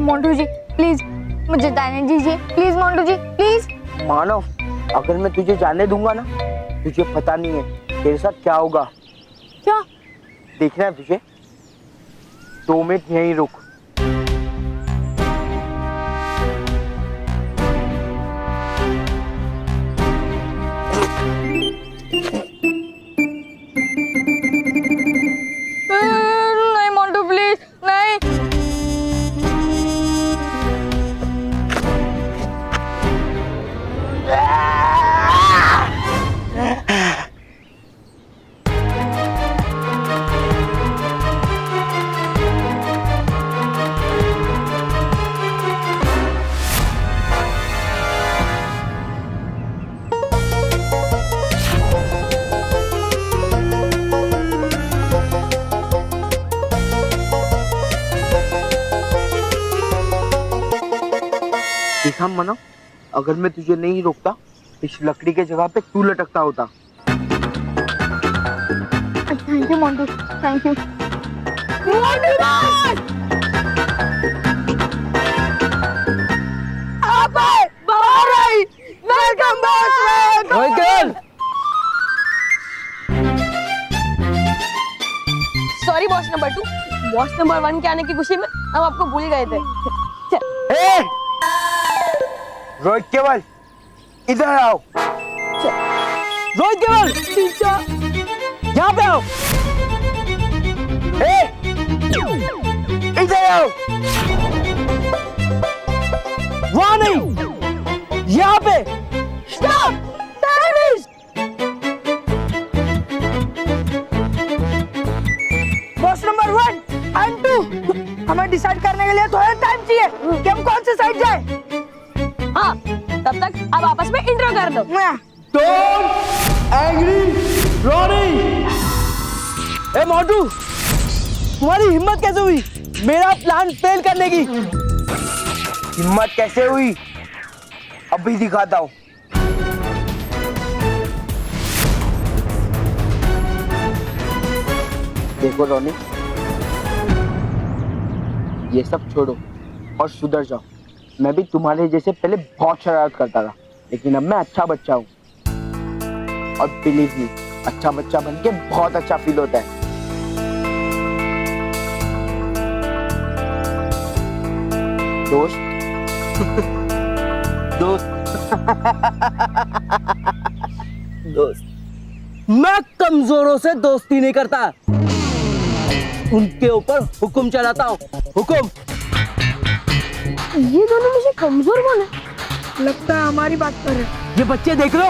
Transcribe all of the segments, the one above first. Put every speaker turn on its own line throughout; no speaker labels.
मोंटू जी please मुझे जाने दीजिए, प्लीज मोंटू जी प्लीज।
मानव, अगर मैं तुझे जाने दूंगा ना, तुझे पता नहीं है तेरे साथ क्या होगा।
क्या?
देखना है तुझे। 2 मिनट यहीं रुक।
नहीं मोंटू प्लीज नहीं।
देखा मानव, अगर मैं तुझे नहीं रोकता, इस लकड़ी के जगह पे तू लटकता होता।
Thank you Montu, thank you. Welcome back.
Sorry boss number 2, boss number 1 के आने की खुशी में हम आपको भूल गए थे।
ए! रोहित केवल, इधर आओ।
रोहित केवल, यहाँ पे आओ।
ए! इधर आओ।
वहाँ नहीं, यहाँ पे। Stop! Terrorist!
Boss number 1 and 2, हमें डिसाइड करने के लिए थोड़ा टाइम चाहिए कि हम कौन से साइड जाए।
हाँ, तब तक अब आपस में इंट्रो कर दो।
Don't
angry Ronnie. ए मोटू, तुम्हारी हिम्मत कैसे हुई मेरा प्लान फेल करने की?
हिम्मत कैसे हुई? अभी दिखाता हूँ। देखो रोनी, ये सब छोड़ो और सुधर जाओ। मैं भी तुम्हारे जैसे पहले बहुत शरारत करता था, लेकिन अब मैं अच्छा बच्चा हूँ। और बिलीव मी, अच्छा बच्चा बन के बहुत अच्छा फील होता है। दोस्त दोस्त
मैं कमजोरों से दोस्ती नहीं करता, उनके ऊपर हुक्म चलाता हूँ। हुक्म।
ये दोनों मुझे कमजोर कौन है?
लगता है हमारी बात कर रहे हैं।
ये बच्चे देख लो,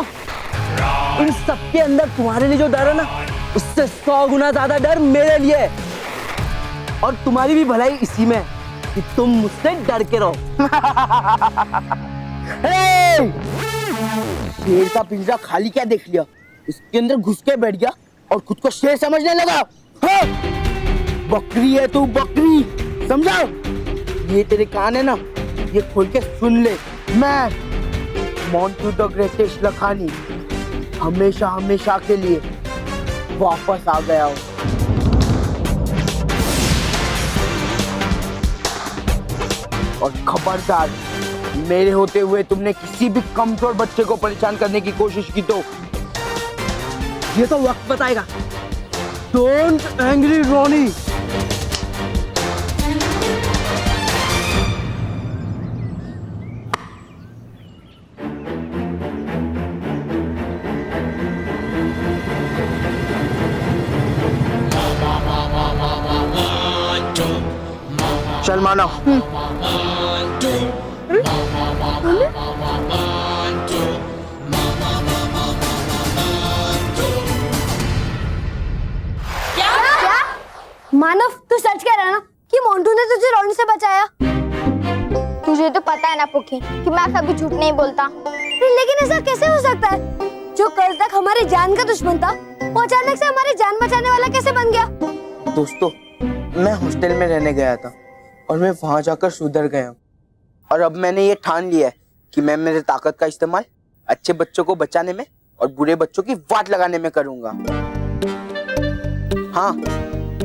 इन सबके अंदर तुम्हारे लिए जो डर है ना, उससे 100 गुना ज्यादा डर मेरे लिए है। और तुम्हारी भी भलाई इसी में है कि तुम मुझसे डर के रहो।
शेर का पिंजरा खाली क्या देख लिया, इसके अंदर घुस के बैठ गया और खुद को शेर समझने लगा। हाँ? बकरी है तू, बकरी, समझा? ये तेरे कान है ना, ये खोल के सुन ले। मैं मोंटू द ग्रेटेस्ट लखानी हमेशा हमेशा के लिए वापस आ गया हूँ। और खबरदार, मेरे होते हुए तुमने किसी भी कमजोर बच्चे को परेशान करने की कोशिश की तो
ये तो वक्त बताएगा। Don't angry Ronnie.
चल मानव।
मानव तू सच कह रहा है ना कि मोंटू ने तुझे रोनी से बचाया? तुझे तो पता है ना पुकी कि मैं कभी झूठ नहीं बोलता। लेकिन ऐसा कैसे हो सकता है? जो कल तक हमारी जान का दुश्मन था, वो अचानक से हमारी जान बचाने वाला कैसे बन गया?
दोस्तों, मैं हॉस्टल में रहने गया था और मैं वहां जाकर सुधर गया हूँ। और अब मैंने ये ठान लिया है कि मैं मेरे ताकत का इस्तेमाल अच्छे बच्चों को बचाने में और बुरे बच्चों की वाट लगाने में करूंगा। हाँ,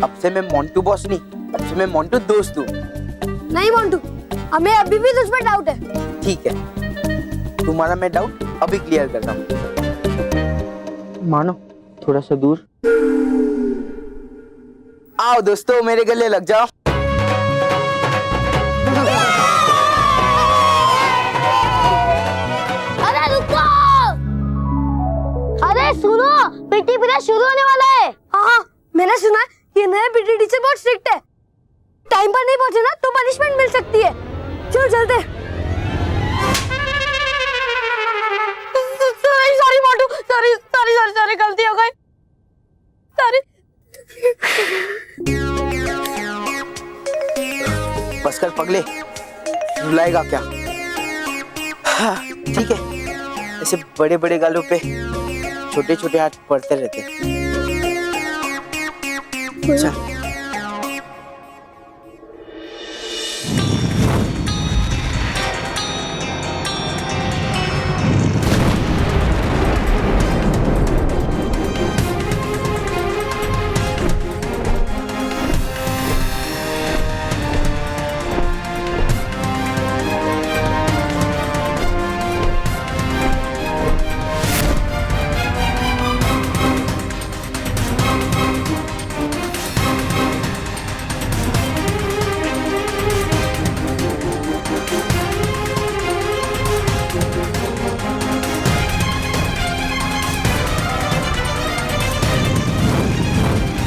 अब से मैं मोंटू बॉस नहीं, अब से मैं मोंटू दोस्त हूँ।
नहीं मोंटू, हमें अभी भी तुझ पर डाउट है।
ठीक है, तुम्हारा मैं डाउट अभी क्लियर करता हूँ। मानो थोड़ा सा दूर आओ दोस्तों, मेरे गले लग जाओ।
अरे रुको, अरे सुनो, पीटी पीरियड शुरू होने वाला है। हाँ, मैंने सुना है ये नया पीटी टीचर बहुत स्ट्रिक्ट है। टाइम पर नहीं पहुंचे ना तो पनिशमेंट मिल सकती है। चलो चलते। सॉरी मोटू, सॉरी गलती हो गई। सॉरी।
बस कर पगले, रुलाएगा क्या? हाँ, ठीक है, ऐसे बड़े बड़े गालों पे छोटे छोटे हाथ पड़ते रहते। चल।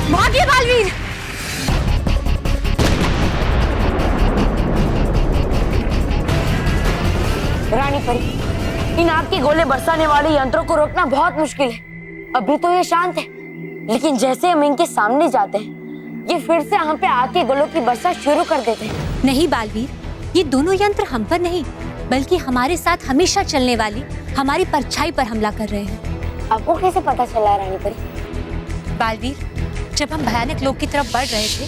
भागिए बालवीर।
रानी परी, इन आग के गोले बरसाने वाले यंत्रों को रोकना बहुत मुश्किल है। अभी तो ये शांत है, लेकिन जैसे हम इनके सामने जाते हैं, ये फिर से हम पे आग के गोलों की बरसात शुरू कर देते हैं।
नहीं बालवीर, ये दोनों यंत्र हम पर नहीं बल्कि हमारे साथ हमेशा चलने वाली हमारी परछाई पर हमला कर रहे हैं।
आपको कैसे पता चला रानी परी?
बालवीर, जब हम भयानक लोक की तरफ बढ़ रहे थे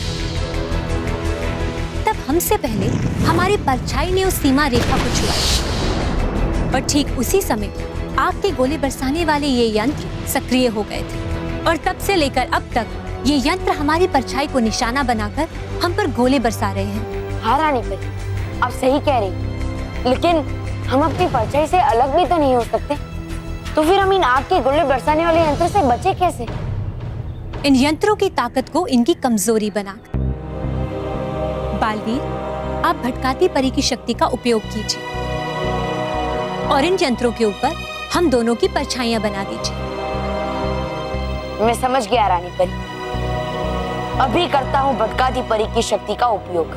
तब हमसे पहले हमारी परछाई ने उस सीमा रेखा को छुआ और ठीक उसी समय आग के गोले बरसाने वाले ये यंत्र सक्रिय हो गए थे और तब से लेकर अब तक ये यंत्र हमारी परछाई को निशाना बनाकर हम पर गोले बरसा रहे हैं।
हाँ रानी परी, आप सही कह रही, लेकिन हम अपनी परछाई से अलग भी तो नहीं हो सकते। तो फिर हम इन आग के गोले बरसाने वाले यंत्र से बचे कैसे?
इन यंत्रों की ताकत को इनकी कमजोरी बनाकर। बालवीर, आप भटकाती परी की शक्ति का उपयोग कीजिए और इन यंत्रों के ऊपर हम दोनों की परछाइयां बना दीजिए।
मैं समझ गया रानी परी, अभी करता हूँ भटकाती परी की शक्ति का उपयोग।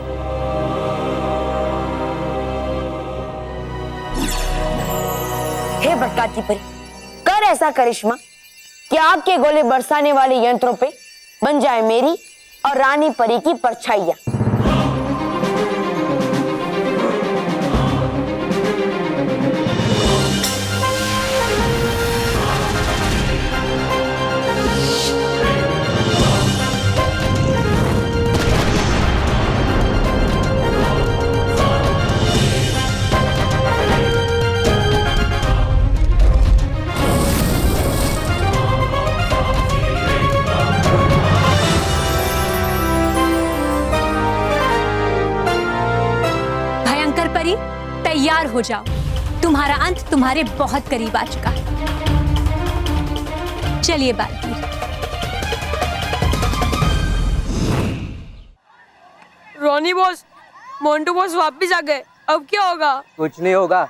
हे भटकाती परी, कर ऐसा करिश्मा कि आग के गोले बरसाने वाले यंत्रों पे बन जाए मेरी और रानी परी की परछाइयां।
तैयार हो जाओ, तुम्हारा अंत तुम्हारे बहुत करीब आ चुका है। चलिए बालवीर।
रोनी बॉस, मोंटू बॉस वापिस आ गए, अब क्या होगा?
कुछ नहीं होगा,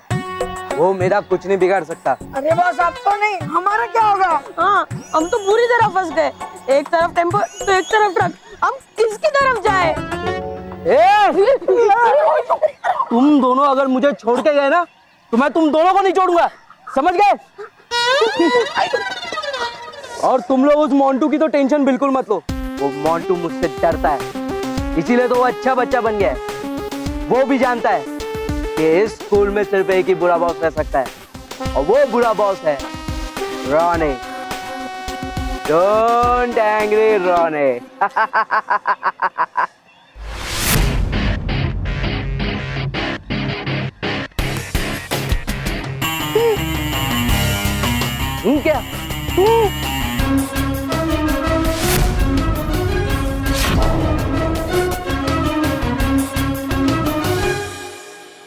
वो मेरा कुछ नहीं बिगाड़ सकता।
अरे बॉस, आप तो नहीं, हमारा क्या होगा?
हाँ, हम तो पूरी तरह फंस गए। एक तरफ टेम्पो तो एक तरफ ट्रक, हम किसकी तरफ जाए?
तुम दोनों अगर मुझे छोड़ के गए ना तो मैं तुम दोनों को नहीं छोड़ूंगा, समझ गए? और तुम लोग उस मोंटू की तो टेंशन बिल्कुल मत लो, वो मोंटू मुझसे डरता है, इसीलिए तो वो अच्छा बच्चा बन गया है। वो भी जानता है कि इस स्कूल में सिर्फ एक ही बुरा बॉस रह सकता है और वो बुरा बॉस है रोनी। डोंट एंग्री रोनी। क्या?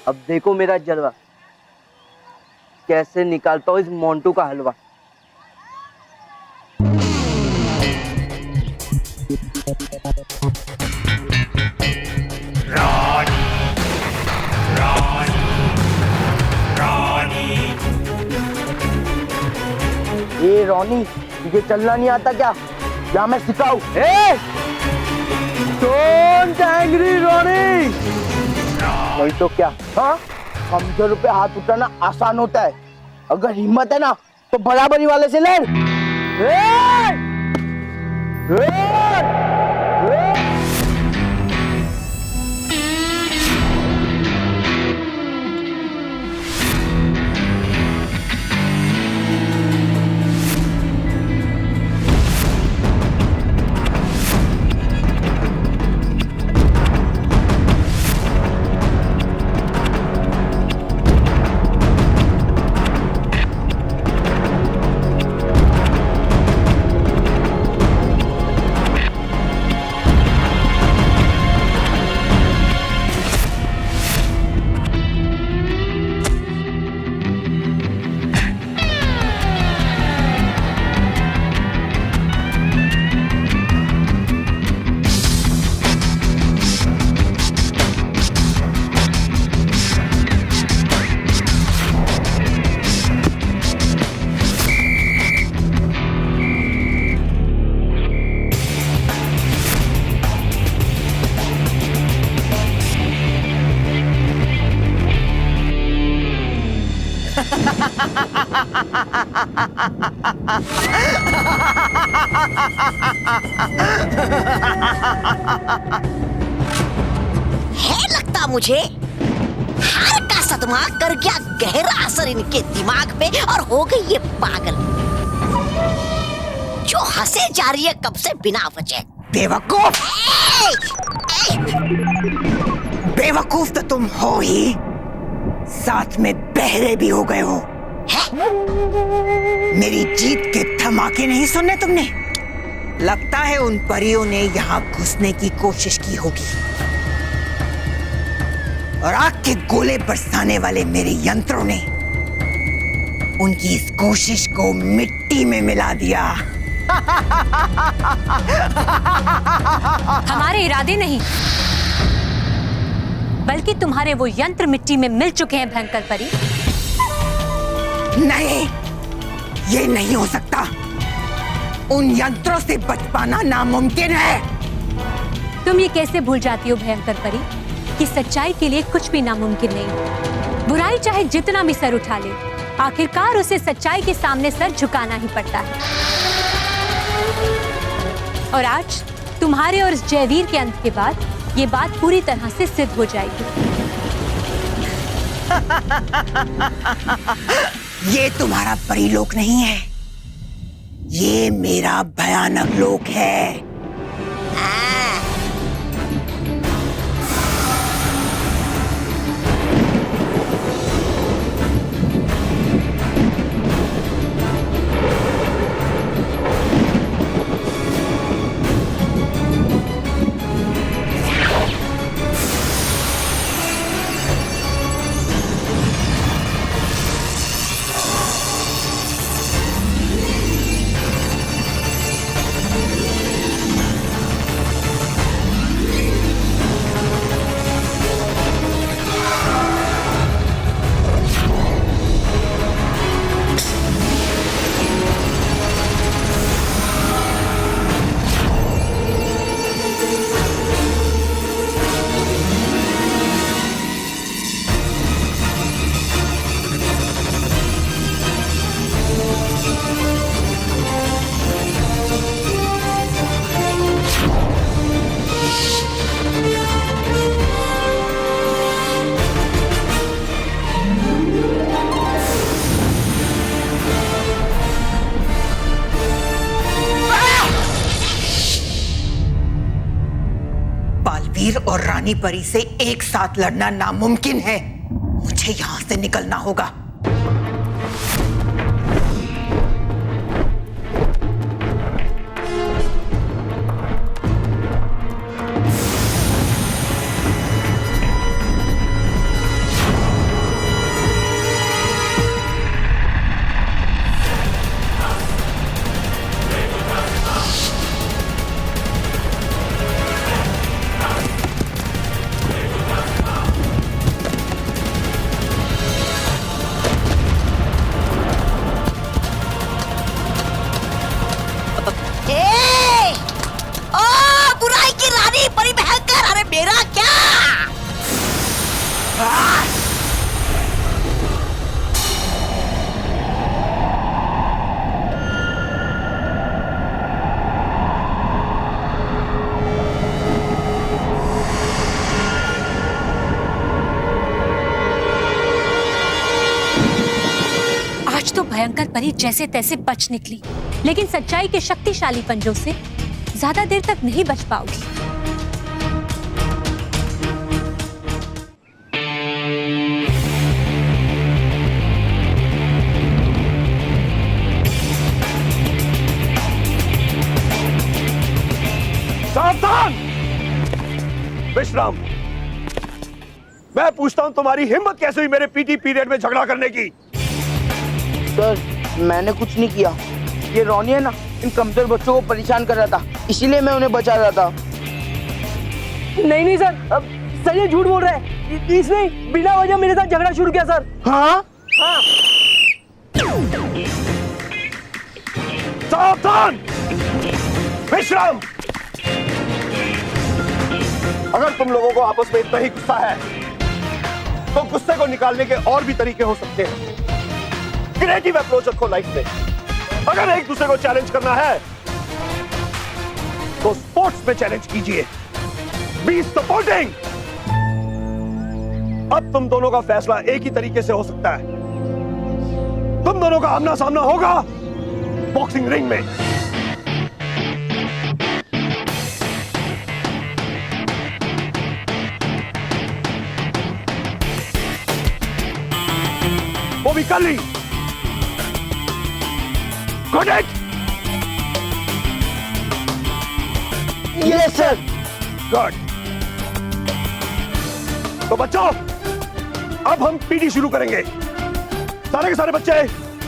अब देखो मेरा जलवा, कैसे निकालता हूँ इस मोंटू का हलवा।
ए रोनी, तुझे चलना नहीं आता क्या? या मैं सिखाऊं?
डोंट एंग्री रोनी।
नहीं तो क्या? हाँ, कमजोर पे हाथ उठाना आसान होता है, अगर हिम्मत है ना तो बराबरी वाले से लड़।
है लगता मुझे हार का सदमा कर गया गहरा असर इनके दिमाग पे और हो गई ये पागल जो हंसे जा रही है कब से बिना वजह।
बेवकूफ! बेवकूफ तो तुम हो ही, साथ में बहरे भी हो गए हो। मेरी जीत के धमाके नहीं सुनने तुमने? लगता है उन परियों ने यहाँ घुसने की कोशिश की होगी और आग के गोले बरसाने वाले मेरे यंत्रों ने उनकी इस कोशिश को मिट्टी में मिला दिया।
हमारे इरादे नहीं, बल्कि तुम्हारे वो यंत्र मिट्टी में मिल चुके हैं भयंकर परी।
नहीं, ये नहीं हो सकता। उन यंत्रों से बच पाना नामुमकिन है।
तुम ये कैसे भूल जाती हो भयंकर परी कि सच्चाई के लिए कुछ भी नामुमकिन नहीं। बुराई चाहे जितना भी सर उठा ले, आखिरकार उसे सच्चाई के सामने सर झुकाना ही पड़ता है। और आज तुम्हारे और इस जयवीर के अंत के बाद ये बात पूरी तरह से सिद्ध हो जाएगी।
ये तुम्हारा परीलोक नहीं है, ये मेरा भयानक लोक है। बालवीर और रानी परी से एक साथ लड़ना नामुमकिन है। मुझे यहां से निकलना होगा।
आज तो भयंकर परी जैसे तैसे बच निकली, लेकिन सच्चाई के शक्तिशाली पंजों से ज्यादा देर तक नहीं बच पाओगी।
सावधान! विश्राम, मैं पूछता हूं तुम्हारी हिम्मत कैसे हुई मेरे पीटी पीरियड में झगड़ा करने की?
सर मैंने कुछ नहीं किया, ये रोनी है ना, इन कमजोर बच्चों को परेशान कर रहा था, इसीलिए मैं उन्हें बचा रहा था।
नहीं सर, सर ये झूठ बोल रहा है। इसने बिना वजह मेरे साथ झगड़ा शुरू किया सर।
हाँ
हाँ।
सावधान! विश्राम! अगर तुम लोगों को आपस में इतना ही गुस्सा है तो गुस्से को निकालने के और भी तरीके हो सकते हैं। क्रिएटिव अप्रोच रखो लाइफ में। अगर एक दूसरे को चैलेंज करना है तो स्पोर्ट्स में चैलेंज कीजिए। Be supporting. अब तुम दोनों का फैसला एक ही तरीके से हो सकता है। तुम दोनों का आमना सामना होगा बॉक्सिंग रिंग में। वो भी कर ली। Got it?
Yes sir.
Good. तो बच्चों, अब हम पीटी शुरू करेंगे। सारे के सारे बच्चे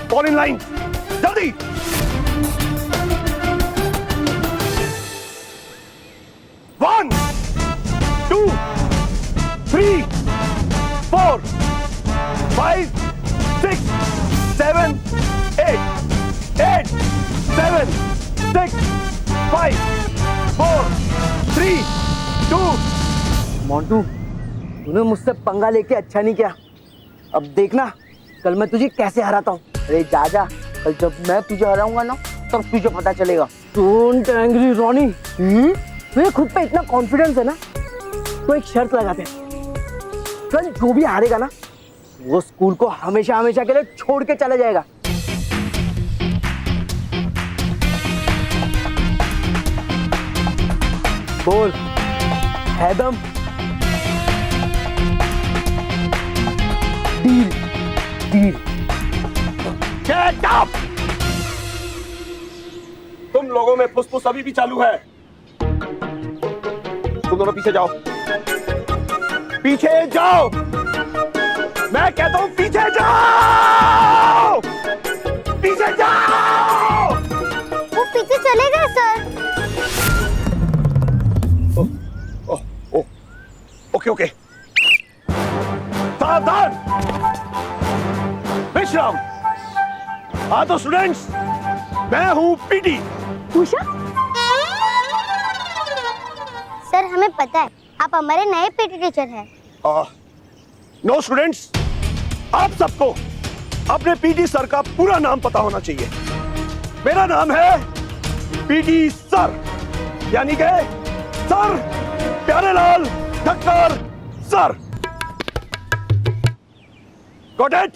फॉल इन लाइन, जल्दी। One, two, three, four, 5, 6, 7, 8, 8, 7, 6, 5, 4, 3, 2।
Montu, तूने मुझसे पंगा लेके अच्छा नहीं किया। अब देखना कल मैं तुझे कैसे हराता हूँ।
अरे जा, कल जब मैं तुझे हराऊंगा ना तब तुझे पता चलेगा।
Don't angry Ronnie. तुझे खुद पे इतना कॉन्फिडेंस है ना, तो एक शर्त लगाते हैं। कल जो भी हारेगा ना वो स्कूल को हमेशा हमेशा के लिए छोड़ के चला जाएगा। बोल है दम? Deal deal.
Get up! तुम लोगों में फुसफुस अभी भी चालू है। तुम दोनों पीछे जाओ। पीछे जाओ। मैं कहता हूं पीछे जाओ। पीछे जाओ।
वो पीछे चले गए सर।
ओके। सावधान! विश्राम! हाँ तो स्टूडेंट्स, मैं हूं पीटी।
उषा? सर हमें पता है आप हमारे नए पीटी टीचर हैं।
नो स्टूडेंट्स, आप सबको अपने पीटी सर का पूरा नाम पता होना चाहिए। मेरा नाम है पीटी सर, यानी कि sir Pyarelal Thakkar sir. Got it?